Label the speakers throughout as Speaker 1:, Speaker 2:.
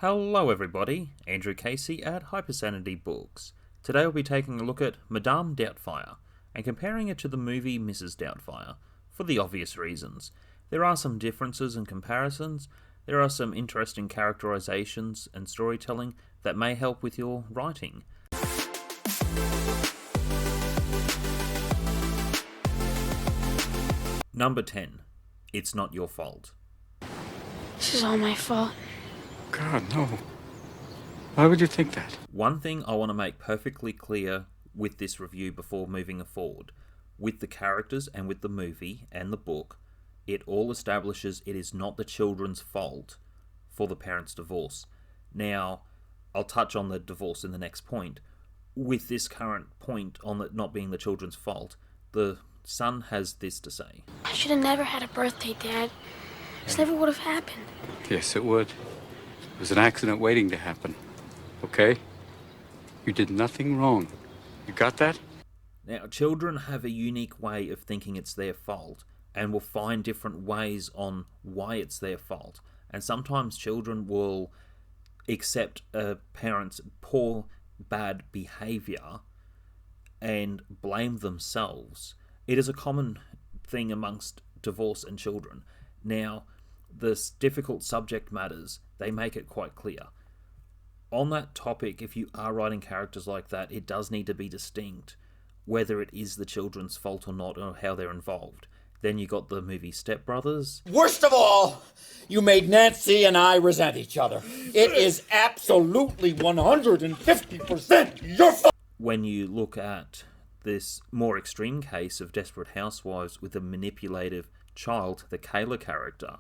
Speaker 1: Hello everybody, Andrew Casey at Hypersanitybooks. Today we'll be taking a look at Madame Doubtfire and comparing it to the movie Mrs. Doubtfire, for the obvious reasons. There are some differences and comparisons, there are some interesting characterizations and storytelling that may help with your writing. Number 10. It's Not Your Fault.
Speaker 2: This is all my fault.
Speaker 3: God, no. Why would you think that?
Speaker 1: One thing I want to make perfectly clear with this review before moving forward. With the characters and with the movie and the book, it all establishes it is not the children's fault for the parents' divorce. Now, I'll touch on the divorce in the next point. With this current point on it not being the children's fault, the son has this to say.
Speaker 2: I should have never had a birthday, Dad. This never would have happened.
Speaker 3: Yes, it would. It was an accident waiting to happen. Okay? You did nothing wrong. You got that?
Speaker 1: Now, children have a unique way of thinking it's their fault and will find different ways on why it's their fault. And sometimes children will accept a parent's poor, bad behavior and blame themselves. It is a common thing amongst divorce and children. Now, this difficult subject matters, they make it quite clear. On that topic, if you are writing characters like that, it does need to be distinct, whether it is the children's fault or not, or how they're involved. Then you got the movie Step Brothers.
Speaker 4: Worst of all, you made Nancy and I resent each other. It is absolutely 150% your fault.
Speaker 1: When you look at this more extreme case of Desperate Housewives with a manipulative child, the Kayla character,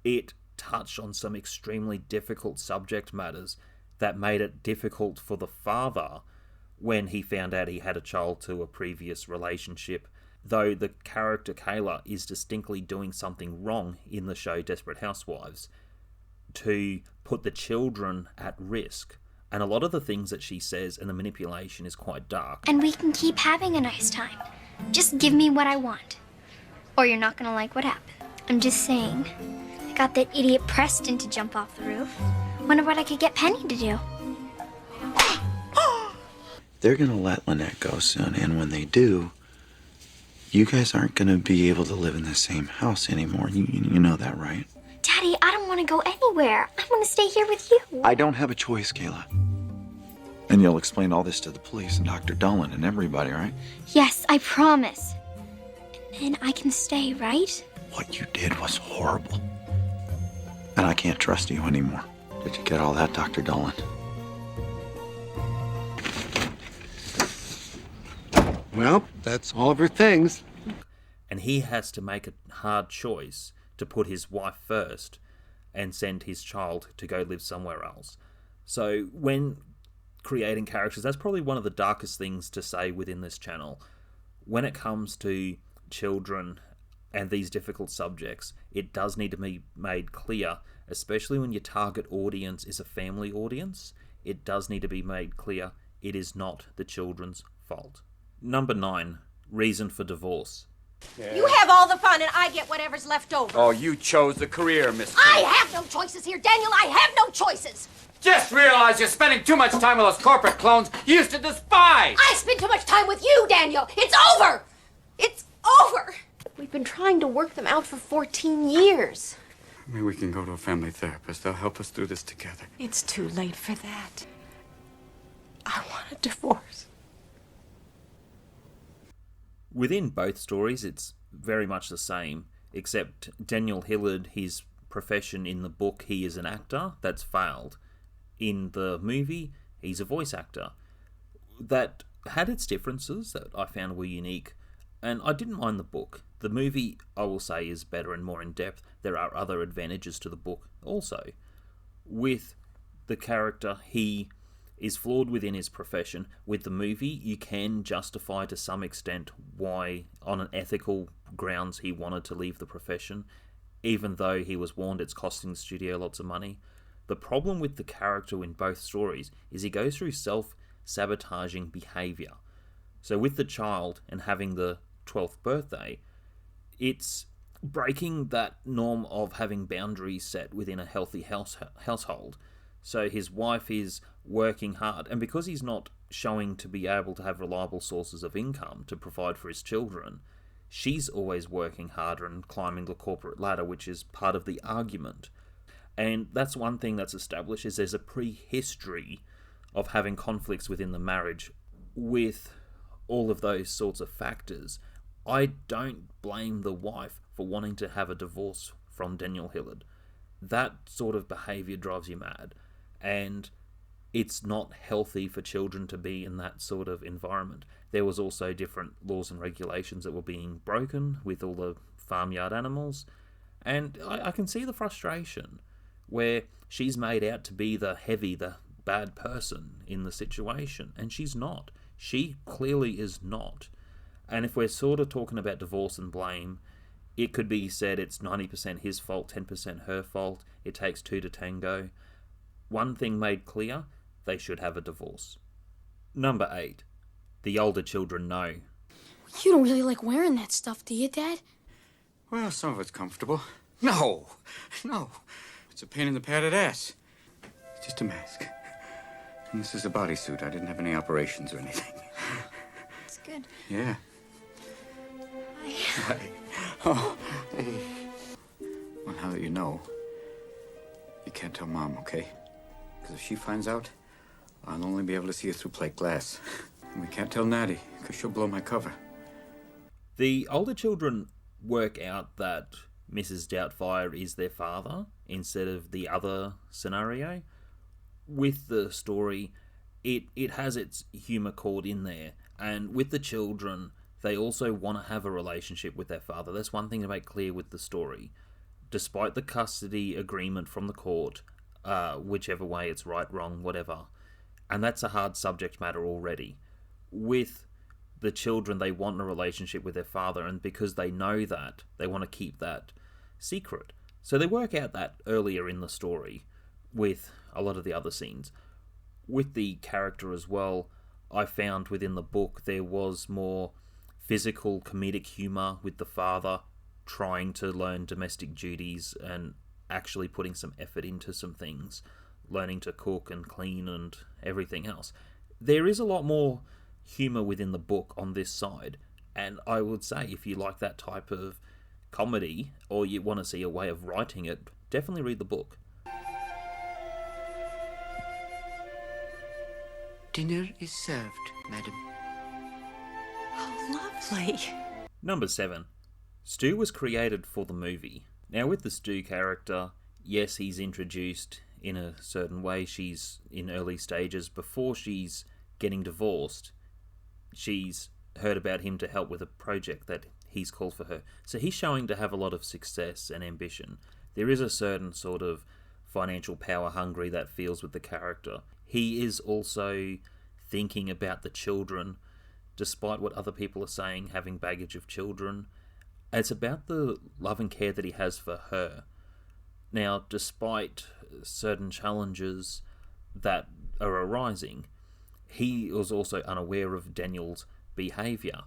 Speaker 1: it touched on some extremely difficult subject matters that made it difficult for the father when he found out he had a child to a previous relationship, though the character Kayla is distinctly doing something wrong in the show Desperate Housewives to put the children at risk. And a lot of the things that she says and the manipulation is quite dark.
Speaker 5: And we can keep having a nice time. Just give me what I want. Or you're not gonna like what happened. I'm just saying. I got that idiot Preston to jump off the roof. Wonder what I could get Penny to do.
Speaker 6: They're gonna let Lynette go soon, and when they do, you guys aren't gonna be able to live in the same house anymore. You know that, right?
Speaker 5: Daddy, I don't want to go anywhere. I want to stay here with you.
Speaker 6: I don't have a choice, Kayla. And you'll explain all this to the police and Dr. Dolan and everybody, right?
Speaker 5: Yes, I promise. And then I can stay, right?
Speaker 6: What you did was horrible. And I can't trust you anymore. Did you get all that, Dr. Dolan?
Speaker 7: Well, that's all of her things.
Speaker 1: And he has to make a hard choice to put his wife first and send his child to go live somewhere else. So when creating characters, that's probably one of the darkest things to say within this channel. When it comes to children and these difficult subjects, it does need to be made clear, especially when your target audience is a family audience. It does need to be made clear it is not the children's fault. Number 9, reason for divorce.
Speaker 8: Yeah. You have all the fun and I get whatever's left over.
Speaker 3: Oh, you chose the career, Miss.
Speaker 8: I have no choices here, Daniel. I have no choices.
Speaker 3: Just realize you're spending too much time with those corporate clones you used to despise.
Speaker 8: I spend too much time with you, Daniel. It's over. It's over. We've been trying to work them out for 14 years.
Speaker 3: Maybe we can go to a family therapist. They'll help us through this together.
Speaker 8: It's too late for that. I want a divorce.
Speaker 1: Within both stories, it's very much the same, except Daniel Hillard, his profession in the book, he is an actor. That's failed. In the movie, he's a voice actor. That had its differences that I found were unique, and I didn't mind the book. The movie, I will say, is better and more in-depth. There are other advantages to the book also. With the character, he is flawed within his profession. With the movie, you can justify to some extent why, on an ethical grounds, he wanted to leave the profession, even though he was warned it's costing the studio lots of money. The problem with the character in both stories is he goes through self-sabotaging behaviour. So with the child and having the 12th birthday, it's breaking that norm of having boundaries set within a healthy household. So his wife is working hard, and because he's not showing to be able to have reliable sources of income to provide for his children, she's always working harder and climbing the corporate ladder, which is part of the argument. And that's one thing that's established, is there's a prehistory of having conflicts within the marriage with all of those sorts of factors. I don't blame the wife for wanting to have a divorce from Daniel Hillard. That sort of behaviour drives you mad, and it's not healthy for children to be in that sort of environment. There was also different laws and regulations that were being broken with all the farmyard animals, and I can see the frustration where she's made out to be the bad person in the situation, and she's not. She clearly is not. And if we're sort of talking about divorce and blame, it could be said it's 90% his fault, 10% her fault. It takes two to tango. One thing made clear, they should have a divorce. Number 8. The older children know.
Speaker 2: You don't really like wearing that stuff, do you, Dad?
Speaker 3: Well, some of it's comfortable. No. It's a pain in the padded ass. It's just a mask. And this is a bodysuit. I didn't have any operations or anything.
Speaker 5: It's good.
Speaker 3: Yeah.
Speaker 5: Hi.
Speaker 3: Hi. Oh, hey. Well, now that you know, you can't tell Mom, okay? Because if she finds out, I'll only be able to see you through plate glass. And we can't tell Natty, because she'll blow my cover.
Speaker 1: The older children work out that Mrs. Doubtfire is their father instead of the other scenario. With the story, it has its humour caught in there. And with the children, they also want to have a relationship with their father. That's one thing to make clear with the story. Despite the custody agreement from the court, whichever way it's right, wrong, whatever. And that's a hard subject matter already. With the children, they want a relationship with their father, and because they know that, they want to keep that secret. So they work out that earlier in the story with a lot of the other scenes. With the character as well, I found within the book there was more physical comedic humour with the father trying to learn domestic duties and actually putting some effort into some things, learning to cook and clean and everything else. There is a lot more humour within the book on this side, and I would say if you like that type of comedy or you want to see a way of writing it, definitely read the book.
Speaker 9: Dinner is served, madam.
Speaker 10: Oh, lovely.
Speaker 1: Number 7. Stu was created for the movie. Now with the Stu character, yes, he's introduced in a certain way. She's in early stages. Before she's getting divorced, she's heard about him to help with a project that he's called for her. So he's showing to have a lot of success and ambition. There is a certain sort of financial power hungry that feels with the character. He is also thinking about the children, despite what other people are saying, having baggage of children. It's about the love and care that he has for her. Now, despite certain challenges that are arising, he was also unaware of Daniel's behaviour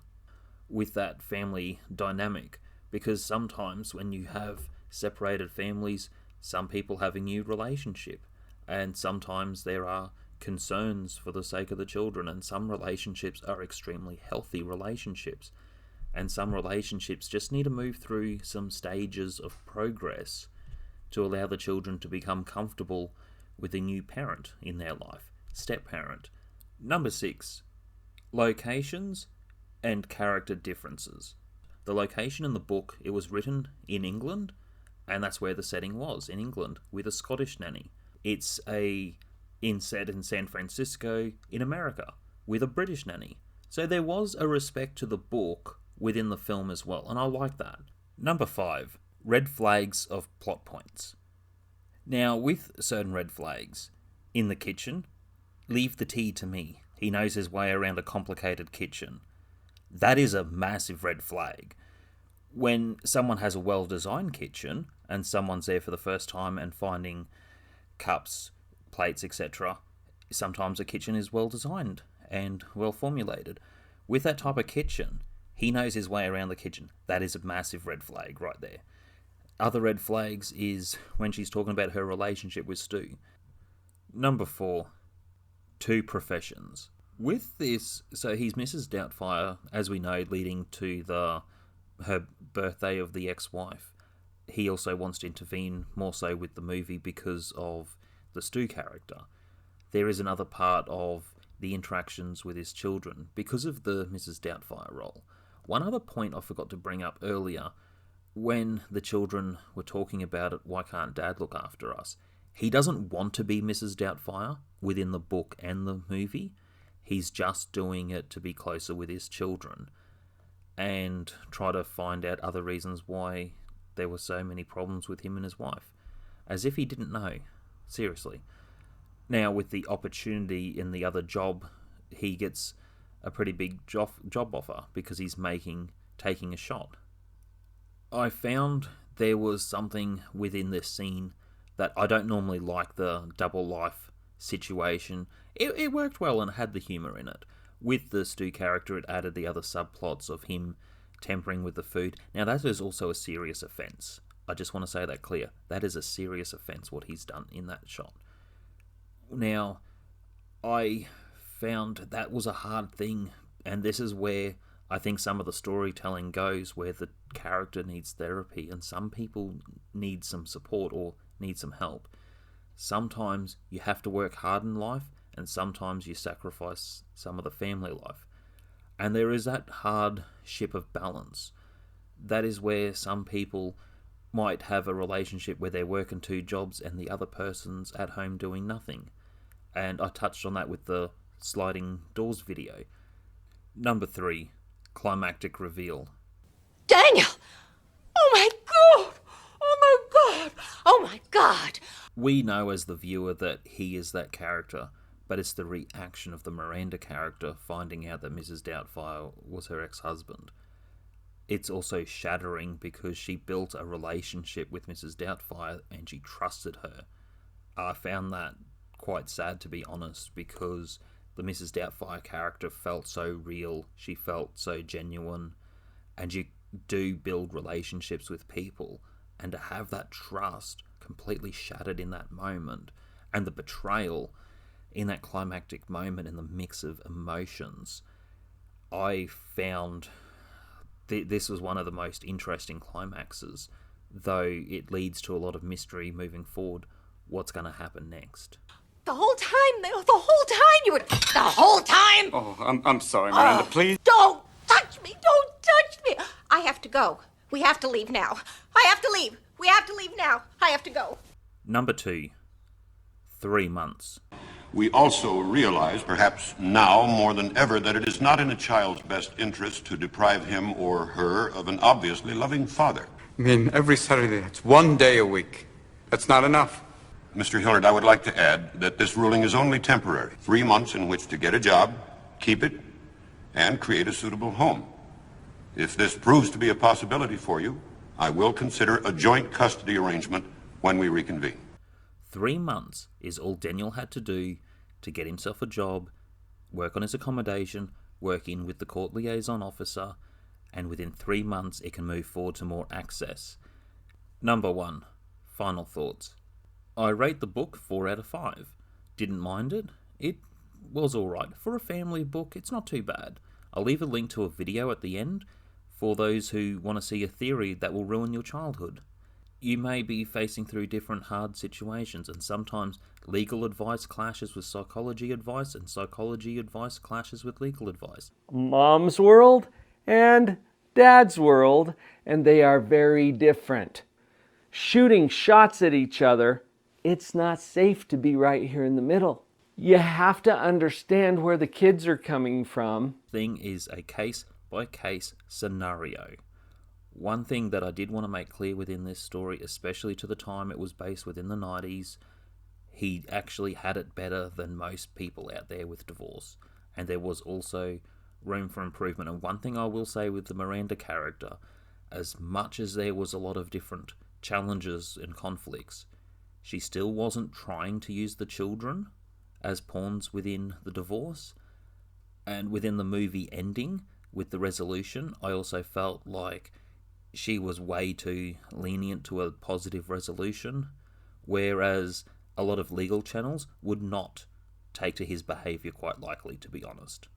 Speaker 1: with that family dynamic, because sometimes when you have separated families, some people have a new relationship, and sometimes there are concerns for the sake of the children, and some relationships are extremely healthy relationships, and some relationships just need to move through some stages of progress to allow the children to become comfortable with a new parent in their life, step-parent. Number 6, locations and character differences. The location in the book, it was written in England, and that's where the setting was, in England, with a Scottish nanny. It's set in San Francisco, in America, with a British nanny. So there was a respect to the book within the film as well, and I like that. Number 5, red flags of plot points. Now, with certain red flags, in the kitchen, leave the tea to me. He knows his way around a complicated kitchen. That is a massive red flag. When someone has a well-designed kitchen, and someone's there for the first time and finding cups, plates, etc., sometimes a kitchen is well-designed and well-formulated. With that type of kitchen, He knows his way around the kitchen. That is a massive red flag right there. Other red flags is when she's talking about her relationship with Stu. Number 4, 2 professions. With this, so he's Mrs. Doubtfire, as we know, leading to her birthday of the ex-wife. He also wants to intervene more so with the movie because of the Stu character. There is another part of the interactions with his children because of the Mrs. Doubtfire role. One other point I forgot to bring up earlier, when the children were talking about it, why can't Dad look after us? He doesn't want to be Mrs. Doubtfire within the book and the movie. He's just doing it to be closer with his children and try to find out other reasons why there were so many problems with him and his wife. As if he didn't know. Seriously. Now, with the opportunity in the other job, he gets a pretty big job offer because he's taking a shot. I found there was something within this scene that I don't normally like, the double life situation. It worked well and had the humour in it. With the Stu character, it added the other subplots of him tampering with the food. Now, that is also a serious offence. I just want to say that clear. That is a serious offence, what he's done in that shot. Now, I found that was a hard thing, and this is where I think some of the storytelling goes, where the character needs therapy and some people need some support or need some help. Sometimes you have to work hard in life, and sometimes you sacrifice some of the family life. And there is that hardship of balance. That is where some people might have a relationship where they're working 2 jobs and the other person's at home doing nothing. And I touched on that with the sliding doors video. Number 3, climactic reveal.
Speaker 8: Daniel! Oh my God! Oh my God! Oh my God!
Speaker 1: We know as the viewer that he is that character, but it's the reaction of the Miranda character finding out that Mrs. Doubtfire was her ex-husband. It's also shattering because she built a relationship with Mrs. Doubtfire and she trusted her. I found that quite sad, to be honest, because the Mrs. Doubtfire character felt so real, she felt so genuine, and you do build relationships with people, and to have that trust completely shattered in that moment, and the betrayal in that climactic moment in the mix of emotions, I found this was one of the most interesting climaxes, though it leads to a lot of mystery moving forward. What's going to happen next?
Speaker 8: The whole time you were... The whole time!
Speaker 3: Oh, I'm sorry, Miranda, please.
Speaker 8: Don't touch me! Don't touch me! I have to go. We have to leave now. I have to leave. We have to leave now. I have to go.
Speaker 1: Number 2, 3 months.
Speaker 10: We also realize, perhaps now more than ever, that it is not in a child's best interest to deprive him or her of an obviously loving father.
Speaker 3: I mean, every Saturday, it's 1 day a week. That's not enough.
Speaker 10: Mr. Hillard, I would like to add that this ruling is only temporary. 3 months in which to get a job, keep it, and create a suitable home. If this proves to be a possibility for you, I will consider a joint custody arrangement when we reconvene.
Speaker 1: 3 months is all Daniel had to do to get himself a job, work on his accommodation, work in with the court liaison officer, and within 3 months it can move forward to more access. Number 1, final thoughts. I rate the book 4 out of 5. Didn't mind it. It was alright. For a family book, it's not too bad. I'll leave a link to a video at the end for those who want to see a theory that will ruin your childhood. You may be facing through different hard situations, and sometimes legal advice clashes with psychology advice, and psychology advice clashes with legal advice.
Speaker 11: Mom's world and Dad's world, and they are very different. Shooting shots at each other, it's not safe to be right here in the middle. You have to understand where the kids are coming from.
Speaker 1: Thing is a case-by-case scenario. One thing that I did want to make clear within this story, especially to the time it was based within the 90s, he actually had it better than most people out there with divorce. And there was also room for improvement. And one thing I will say with the Miranda character, as much as there was a lot of different challenges and conflicts, she still wasn't trying to use the children as pawns within the divorce. And within the movie ending, with the resolution. I also felt like she was way too lenient to a positive resolution, whereas a lot of legal channels would not take to his behaviour quite likely, to be honest.